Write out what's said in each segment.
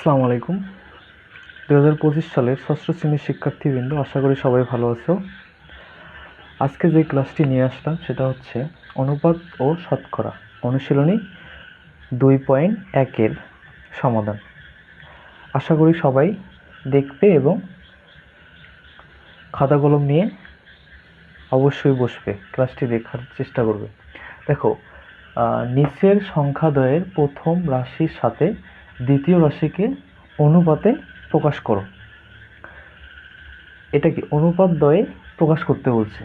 আসসালামু আলাইকুম। 2025 সালের ষষ্ঠ শ্রেণীর শিক্ষার্থীবৃন্দ, আশা করি সবাই ভালো আছো। আজকে যে ক্লাসটি নিয়ে আসলাম সেটা হচ্ছে অনুপাত ও শতকরা অনুশীলনী 2.1 সমাধান। আশা করি সবাই দেখবে এবং খাতা কলম নিয়ে অবশ্যই বসবে, ক্লাসটি দেখার চেষ্টা করবে। দেখো, নিচের সংখ্যাদ্বয়ের প্রথম রাশির সাথে দ্বিতীয় রাশিকে অনুপাতে প্রকাশ করো। এটা কি অনুপাত দ্বয়ে প্রকাশ করতে বলছে।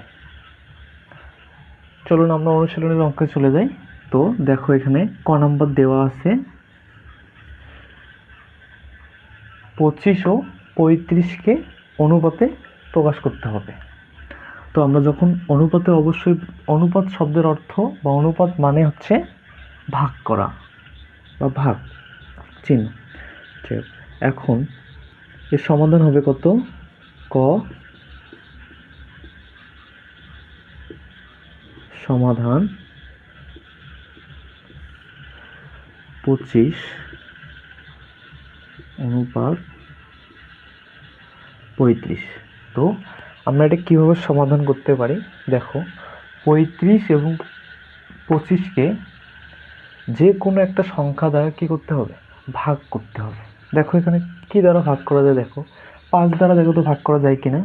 চলুন আমরা অনুশীলনের অঙ্কে চলে যাই। তো দেখো, এখানে ক নম্বর দেওয়া আছে 25 ও 35কে অনুপাতে প্রকাশ করতে হবে। তো আমরা যখন অনুপাতে, অবশ্যই অনুপাত শব্দের অর্থ বা অনুপাত মানে হচ্ছে ভাগ করা বা ভাগ চিহ্ন। এখন এর সমাধান হবে কত? ক সমাধান 25 অনুপাত 35। তো আমরা এটা কীভাবে সমাধান করতে পারি? দেখো, 35 এবং 25কে যে কোনো একটা সংখ্যা দ্বারা কী করতে হবে? ভাগ করতে হবে। দেখো এখানে কি দ্বারা ভাগ করা যায়? দেখো 5 দ্বারা, দেখো তো ভাগ করা যায় কিনা।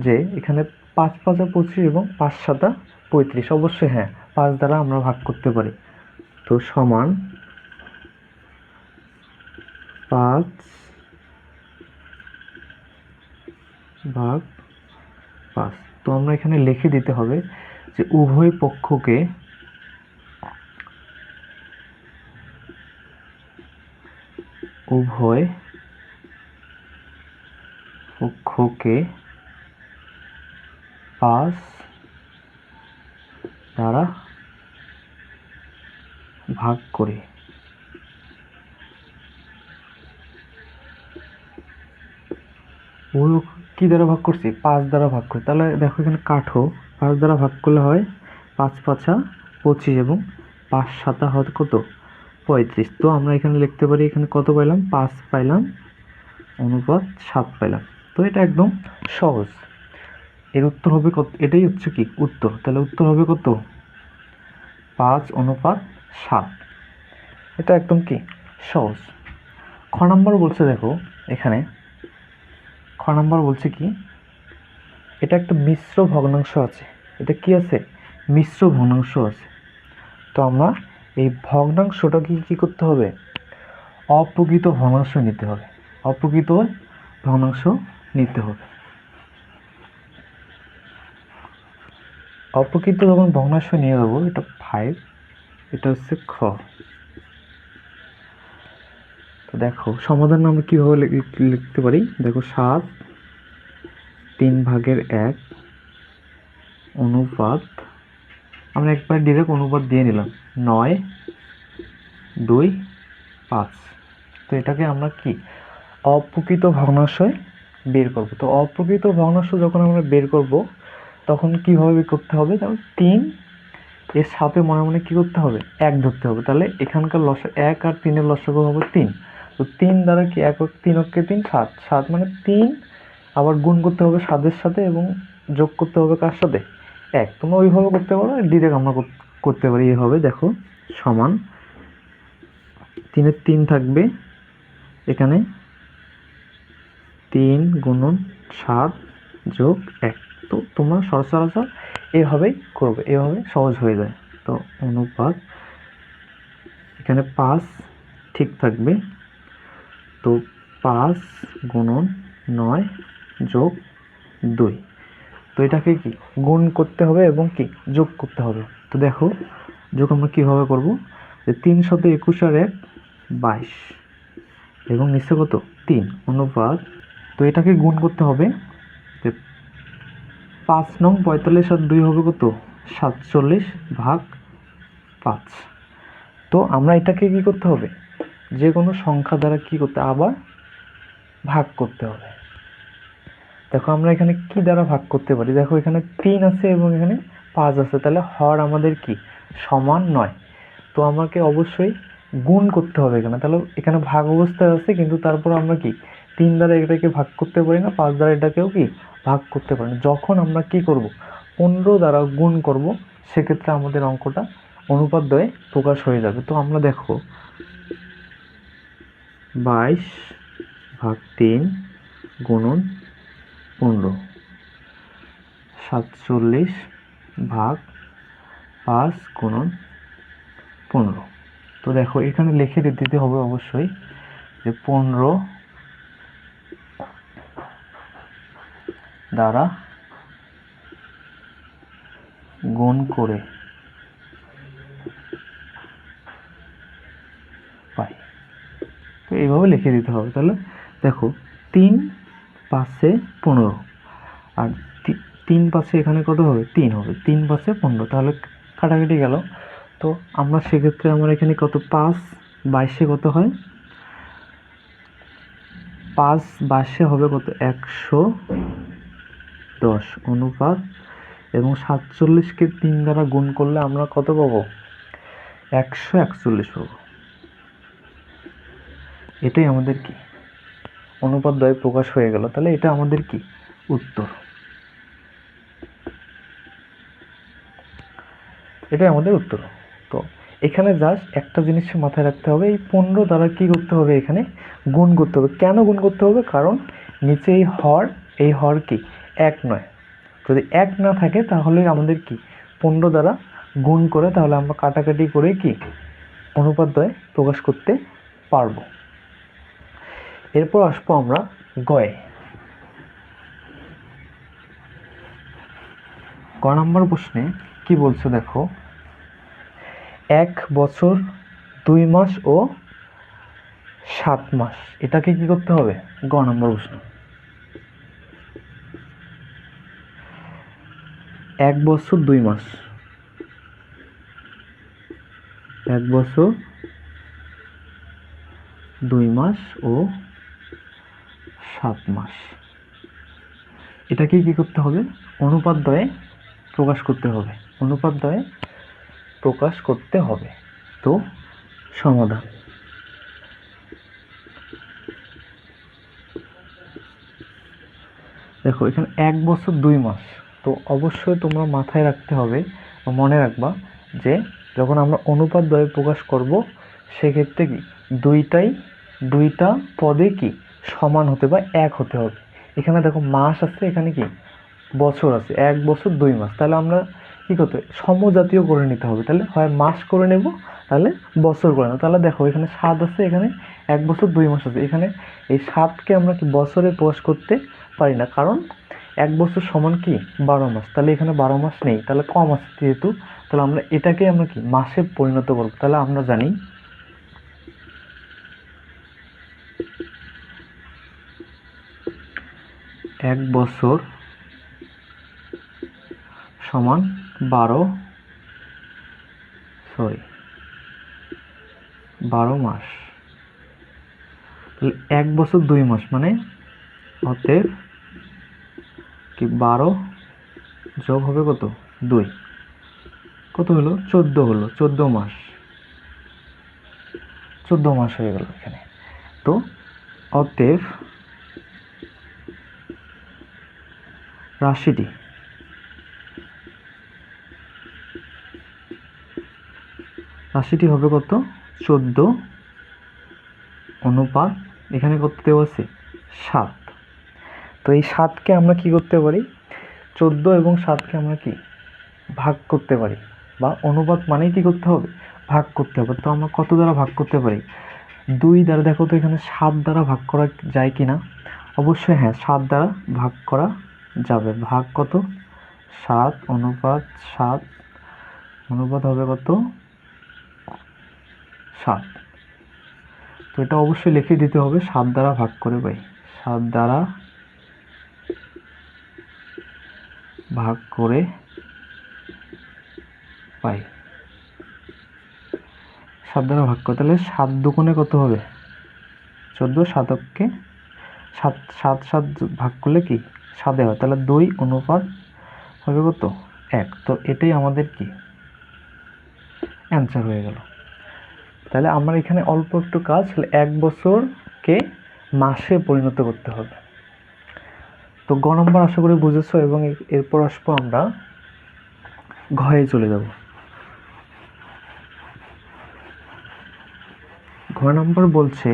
যে এখানে 5 5 25 এবং 5 7 35, অবশ্যই হ্যাঁ, 5 দ্বারা আমরা ভাগ করতে পারি। তো সমান 5 ভাগ 5। তো আমরা এখানে লিখে দিতে হবে যে উভয় পক্ষকে পাঁচ দ্বারা ভাগ করে। কি দ্বারা ভাগ করছি? 5 দ্বারা ভাগ করি। তাহলে দেখো এখানে কাঠো 5 দ্বারা ভাগ করলে হয় 5 5 25 এবং 5 7 হয় কত? 35। তো আমরা এখানে লিখতে পারি, এখানে কত পাইলাম? 5 পাইলাম, অনুপাত 7 পাইলাম। তো এটা একদম সহজ। এর উত্তর হবে কত? এটাই হচ্ছে কি উত্তর। তাহলে উত্তর হবে কত? 5 অনুপাত 7। এটা একদম কি সহজ। খ নম্বর বলছে, দেখো এখানে খ নম্বর বলছে কি, এটা একটা মিশ্র ভগ্নাংশ আছে। এটা কি আছে? মিশ্র ভগ্নাংশ আছে। তো আমরা এই ভগ্নাংশটাকে কি করতে হবে? অপ্রকৃত ভগ্নাংশ নিতে হবে। অপ্রকৃত ভগ্নাংশ নিতে হবে। অপ্রকৃত যখন ভগ্নাংশ নিয়ে যাবো, এটা 5, এটা হচ্ছে খ। তো দেখো সমাধান আমরা কীভাবে লিখতে পারি? দেখো 7 3/1 অনুপাত, আমরা একবার ডিরেক্ট অনুপাত দিয়ে নিলাম, 9 2 5। তো এটাকে আমরা কি অপ্রকৃত ভগ্নাংশে বের করব। তো অপ্রকৃত ভগ্নাংশ যখন আমরা বের করব, তখন কীভাবে করতে হবে? যেমন 3 এর সাথে মনে মনে কী করতে হবে? 1 ধরতে হবে। তাহলে এখানকার লসা 1 আর 3-এর লসাগু হবে 3। তো 3 দ্বারা কি 1 3 অক্ষে 3 7, 7 মানে 3, আবার গুণ করতে হবে 7-এর সাথে এবং যোগ করতে হবে কার সাথে? 1। তোমরা ওইভাবে করতে পারো, ডিরেক্ট আমরা করতে পারি এভাবে। দেখো সমান 3-এর 3 থাকবে এখানে, 3 গুণন 7 যোগ 1। তো তোমরা সচরাচর এভাবেই করবে, এভাবে সহজ হয়ে যায়। তো অনুপাত এখানে 5 ঠিক থাকবে। তো 5 গুণন 9 যোগ 2। তো এটাকে কি গুণ করতে হবে এবং কি যোগ করতে হবে। তো দেখো যোগ আমরা কীভাবে করব? যে 3 শত 21 আর 1 22 এবং নিচে কত? 3 অনুপাত। তো এটাকে গুণ করতে হবে, যে 5 নং 45 আর 2 হবে কত? 47 ভাগ 5। তো আমরা এটাকে কি করতে হবে? যে কোনো সংখ্যা দ্বারা কি করতে, আবার ভাগ করতে হবে। দেখো আমরা এখানে কি দ্বারা ভাগ করতে পারি? দেখো এখানে 3 আছে এবং এখানে 5 আছে, তাহলে হর আমাদের কি সমান নয়। তো আমাকে অবশ্যই গুণ করতে হবে এখানে, তাহলে এখানে ভাগ অবস্থায় আছে কিন্তু তারপর আমরা কি 3 দ্বারা এটাকে ভাগ করতে পারি না, 5 দ্বারা এটাকেও কি ভাগ করতে পারি না। যখন আমরা কি করব 15 দ্বারা গুণ করব সেক্ষেত্রে আমাদের অঙ্কটা অনুপাত দ্বয়ে প্রকাশ হয়ে যাবে। তো আমরা দেখো 22 ভাগ 3 গুণন 15, 47 ভাগ 5 গুণন 15। তো দেখো এখানে লিখে দিতে হবে অবশ্যই যে 15 দ্বারা গুণ করে পাই। তো এইভাবে লিখে দিতে হবে। তাহলে দেখো 3 5 15 আর 3 5 এখানে কত হবে 3 হবে, 3 5 15, তাহলে কাটাকাটি গেল। তো আমরা সেক্ষেত্রে আমার এখানে কত 5 22 কত হয় 5 22 হবে কত 110 অনুপাত, এবং 47কে 3 দ্বারা গুণ করলে আমরা কত পাবো 141 পাবো। এটাই আমাদের কি অনুপাত দ্বয় প্রকাশ হয়ে গেল। তাহলে এটা আমাদের কি উত্তর, এটাই আমাদের উত্তর। তো এখানে জাস্ট একটা জিনিস মাথায় রাখতে হবে, এই 15 দ্বারা কি করতে হবে এখানে গুণ করতে হবে। কেন গুণ করতে হবে, কারণ নিচে এই হর কি 1 নয়, যদি 1 না থাকে তাহলে আমাদের কি 15 দ্বারা গুণ করে তাহলে আমরা কাটাকাটি করে কি অনুপাত দ্বয় প্রকাশ করতে পারবো। এরপর আসবো আমরা গয়ে। গ নম্বর প্রশ্নে কি বলছো দেখো, 1 বছর 2 মাস ও 7 মাস, এটাকে কি করতে হবে গ নম্বর প্রশ্ন। 1 বছর 2 মাস, 1 বছর 2 মাস ও 7 মাস, এটাকে কি করতে হবে অনুপাত দ্বয়ে প্রকাশ করতে হবে, অনুপাত দ্বয়ে প্রকাশ করতে হবে। তো সমাধান দেখো এখানে 1 বছর 2 মাস, তো অবশ্যই তোমরা মাথায় রাখতে হবে বা মনে রাখবা যে যখন আমরা অনুপাত দ্বয়ে প্রকাশ করব সেক্ষেত্রে কি দুইটা পদে কি সমান হতে বা এক হতে হবে। এখানে দেখো মাস আছে, এখানে কি বছর আছে, 1 বছর 2 মাস, তাহলে আমরা কি করতে সমজাতীয় করে নিতে হবে। তাহলে হয় মাস করে নেব, তাহলে বছর করে নেব। তাহলে দেখো এখানে 7 আছে, এখানে 1 বছর 2 মাস আছে, এখানে এই 7কে আমরা কি বছরে প্রকাশ করতে পারি না, কারণ 1 বছর সমান কি 12 মাস, তাহলে এখানে 12 মাস নেই, তাহলে কম আছে যেহেতু, তাহলে আমরা এটাকে আমরা কি মাসে পরিণত করব। তাহলে আমরা জানি 1 বছর সমান 12 মাস, তাহলে 1 বছর 2 মাস মানে অতএব কি 12 যোগ হবে কত 2, কত হলো 14 হলো, 14 মাস, 14 মাস হয়ে গেল এখানে। তো অতএব রাশিটি হবে কত 14 অনুপাত, এখানে কত দেওয়া আছে 7। তো এই 7কে আমরা কি করতে পারি 14 এবং 7কে আমরা কি ভাগ করতে পারি, বা অনুপাত মানেই কি করতে হবে ভাগ করতে হবে। তো আমরা কত দ্বারা ভাগ করতে পারি 2 দ্বারা। দেখো তো এখানে 7 দ্বারা ভাগ করা যায় কিনা, অবশ্যই হ্যাঁ 7 দ্বারা ভাগ করা যাবে। ভাগ কত 7 অনুপাত 7 অনুপাত হবে কত 7। তো এটা অবশ্যই লিখে দিতে হবে 7 দ্বারা ভাগ করে পাই, 7 দ্বারা ভাগ করে পাই, 7 দ্বারা ভাগ করে, তাহলে 7 দুগুণে কত হবে 14, 7কে 7 ভাগ করলে কি 7 হয়, তাহলে 2 অনুপাত হবে কত 1। তো এটাই আমাদের কি অ্যান্সার হয়ে গেল। তাহলে আমার এখানে অল্প একটু কাজ, 1 বছরকে মাসে পরিণত করতে হবে। তো গ নম্বর আশা করি বুঝেছো, এবং এরপর আসবো আমরা ঘয়ে চলে যাব। ঘ নম্বর বলছে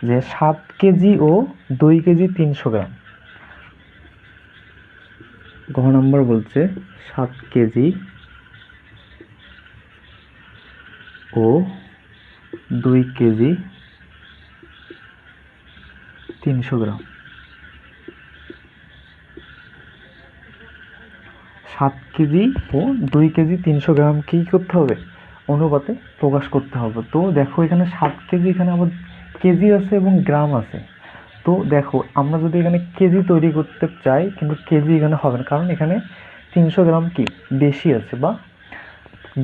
যে 7 কেজি ও 2 কেজি 300 গ্রাম। ঘ নম্বর বলছে 7 কেজি ও 2 কেজি 300 গ্রাম। 7 কেজি ও 2 কেজি 300 গ্রাম কি করতে হবে? অনুপাতে প্রকাশ করতে হবে। তো দেখো এখানে 7 কেজি, এখানে আবার কেজি আছে এবং গ্রাম আছে। তো দেখো আমরা যদি এখানে কেজি তৈরি করতে চাই, কিন্তু কেজি এখানে হবে না, কারণ এখানে 300 গ্রাম কি বেশি আছে বা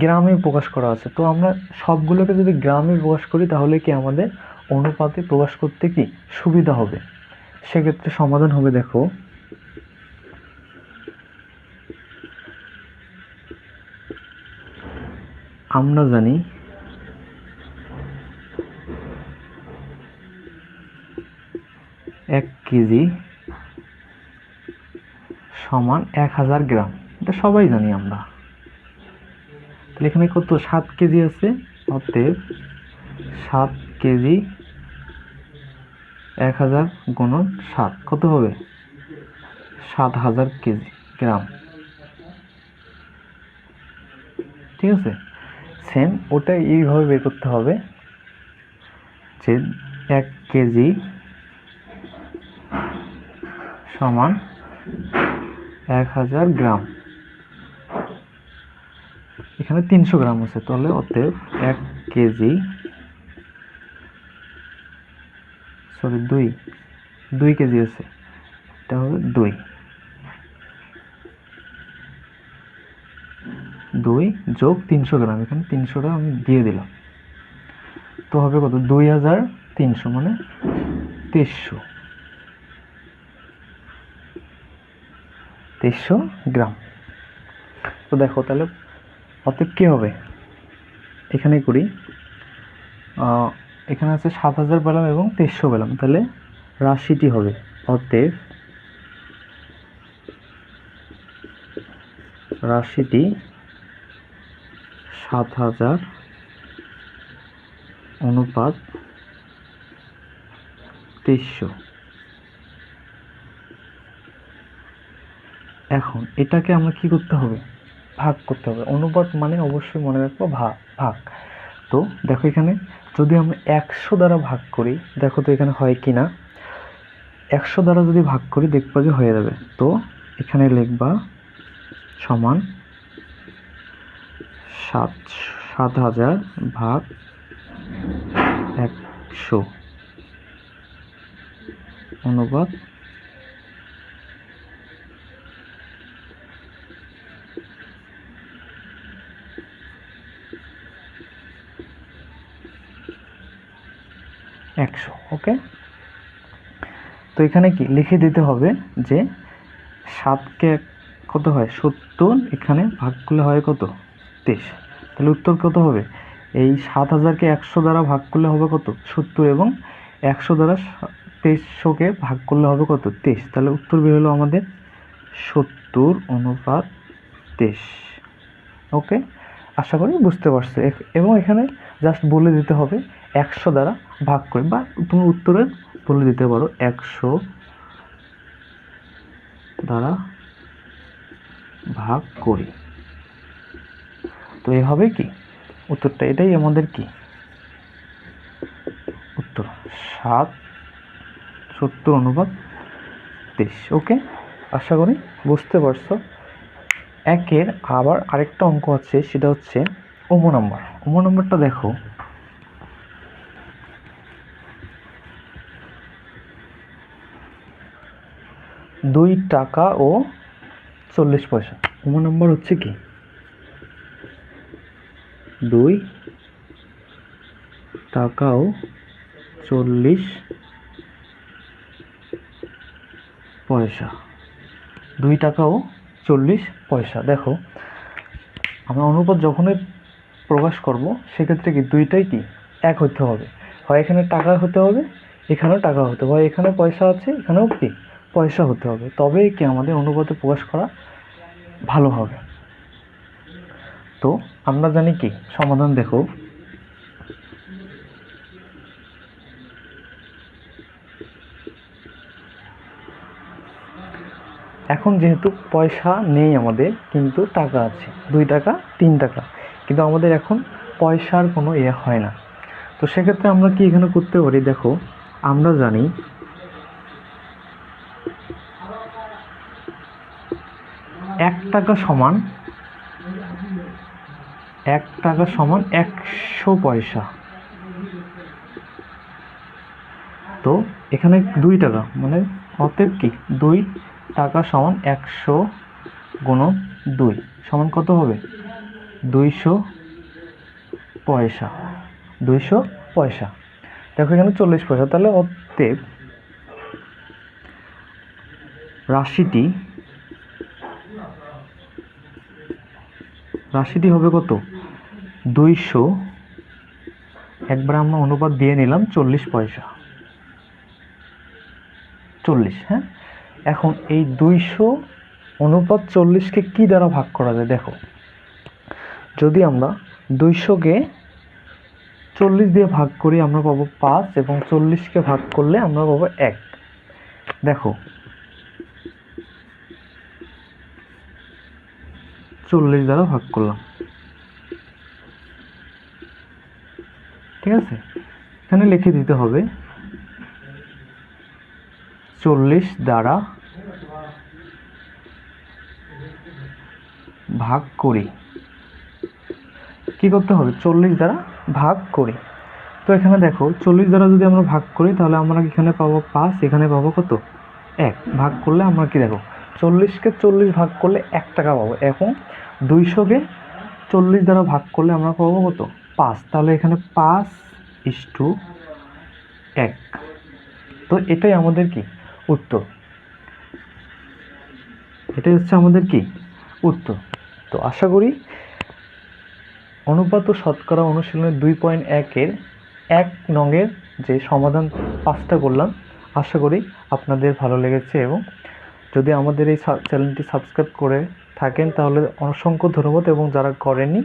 গ্রামে প্রকাশ করা আছে। তো আমরা সবগুলোকে যদি গ্রামে প্রকাশ করি তাহলে কি আমাদের অনুপাতে প্রকাশ করতে কি সুবিধা হবে। সেক্ষেত্রে সমাধান হবে, দেখো আমরা জানি 1 কেজি সমান 1000 গ্রাম, এটা সবাই জানি আমরা। তাহলে এখানে কত 7 কেজি আছে, অতএব 7 কেজি 1000 গুণন 7 কত হবে? 7000 কেজি গ্রাম। ঠিক আছে, সেম ওটা এইভাবে বের করতে হবে যে 1 কেজি সমান 1000 গ্রাম। এখানে 300 গ্রাম আছে, তাহলে অতএব 1 কেজি সরি 2 কেজি আছে, এটা হবে 2 যোগ 300 গ্রাম, এখানে 300টা আমি দিয়ে দিলাম। তো হবে কত? 2300 মানে 2300 গ্রাম। তো দেখো তাহলে অতএব কি হবে, এখানে করি, এখানে আছে 7000 পেলাম এবং 2300 পেলাম, তাহলে রাশিটি হবে, অতএব রাশিটি 7000 অনুপাত 2300। এখন এটাকে আমরা কি করতে হবে? ভাগ করতে হবে। অনুপাত মানে অবশ্যই মনে রাখবো ভাগ। তো দেখো এখানে যদি আমরা 100 দ্বারা ভাগ করি, দেখো তো এখানে হয় কি না। 100 দ্বারা যদি ভাগ করি দেখবা যে হয়ে যাবে। তো এখানে লিখবা সমান 7000 ভাগ 100 অনুপাত 100। ওকে, তো এখানে কি লিখে দিতে হবে যে 7কে কত হয় 70, এখানে ভাগ করলে হয় কত 23। তাহলে উত্তর কত হবে? এই 7000কে 100 দ্বারা ভাগ করলে হবে কত 70, এবং 100 দ্বারা 2300কে ভাগ করলে হবে কত 23। তাহলে উত্তর বের হলো আমাদের 70 অনুপাত 23। ওকে, আশা করি বুঝতে পারছো। এবং এখানে জাস্ট বলে দিতে হবে 100 দ্বারা ভাগ করে, বা তুমি উত্তরে বলে দিতে পারো 100 দ্বারা ভাগ করি। তো এভাবে কি উত্তরটা, এটাই আমাদের কি উত্তর 70 অনুপাত 23। ওকে, আশা করি বুঝতে পারছো। একের আবার আরেকটা অঙ্ক আছে, সেটা হচ্ছে ওমো নাম্বার। ওমো নাম্বারটা দেখো, ৳2 ও 40 পয়সা। ওমো নাম্বার হচ্ছে কি 2 টাকা ও 40 পয়সা। 2 টাকা ও 40 পয়সা। দেখো আমরা অনুপাত যখনই প্রকাশ করব সেক্ষেত্রে কি দুইটাই কি এক হতে হবে, হয় এখানে টাকা হতে হবে, এখানেও টাকা হতে হবে, হয় এখানে পয়সা আছে, এখানেও কি পয়সা হতে হবে, তবেই কি আমাদের অনুপাতে প্রকাশ করা ভালো হবে। তো আমরা জানি কি সমাধান দেখো, এখন যেহেতু পয়সা নেই আমাদের, কিন্তু টাকা আছে 2 টাকা 3 টাকা, কিন্তু আমাদের এখন পয়সার কোনো হয় না। তো সেক্ষেত্রে আমরা কি এখানে করতে পারি, দেখো আমরা জানি 1 টাকা সমান 100 পয়সা। তো এখানে 2 টাকা, মানে অতএব কি 2 টাকা সমান 100 গুণন 2 সমান কত হবে, 200 পয়সা। 200 পয়সা, দেখো এখানে 40 পয়সা, তাহলে অতএব রাশিটি হবে কত, 200, একবার আমরা অনুপাত দিয়ে নিলাম 40 পয়সা, 40। হ্যাঁ, এখন এই 200 অনুপাত 40কে কি দ্বারা ভাগ করা যায়, দেখো যদি আমরা 200কে 40 দিয়ে ভাগ করি আমরা পাবো 5, এবং 40কে ভাগ করলে আমরা পাবো 1। দেখো 40 দ্বারা ভাগ করলাম, ঠিক আছে, এখানে লিখে দিতে হবে 40 দ্বারা ভাগ করি, কি করতে হবে, 40 দ্বারা ভাগ করি। তো এখানে দেখো 40 দ্বারা যদি আমরা ভাগ করি তাহলে আমরা এখানে পাবো 5, এখানে পাবো কত, 1। ভাগ করলে আমরা কি দেখো 40কে 40 ভাগ করলে 1 টাকা পাবো, এখন 200কে 40 দ্বারা ভাগ করলে আমরা পাবো কত, 5। তাহলে এখানে 5:1। তো এটাই আমাদের কি উত্তর, এটাই হচ্ছে আমাদের কি উত্তর। তো আশা করি অনুপাত ও শতকরা অনুশীলনের 2.1-এর 1 নংয়ের যে সমাধান 5টা করলাম, আশা করি আপনাদের ভালো লেগেছে, এবং যদি আমাদের এই চ্যানেলটি সাবস্ক্রাইব করে থাকেন তাহলে অসংখ্য ধন্যবাদ, এবং যারা করেননি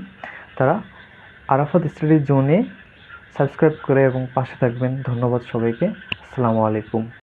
তারা আরাফাত স্টাডি জোনে সাবস্ক্রাইব করে এবং পাশে থাকবেন। ধন্যবাদ সবাইকে, আসসালামু আলাইকুম।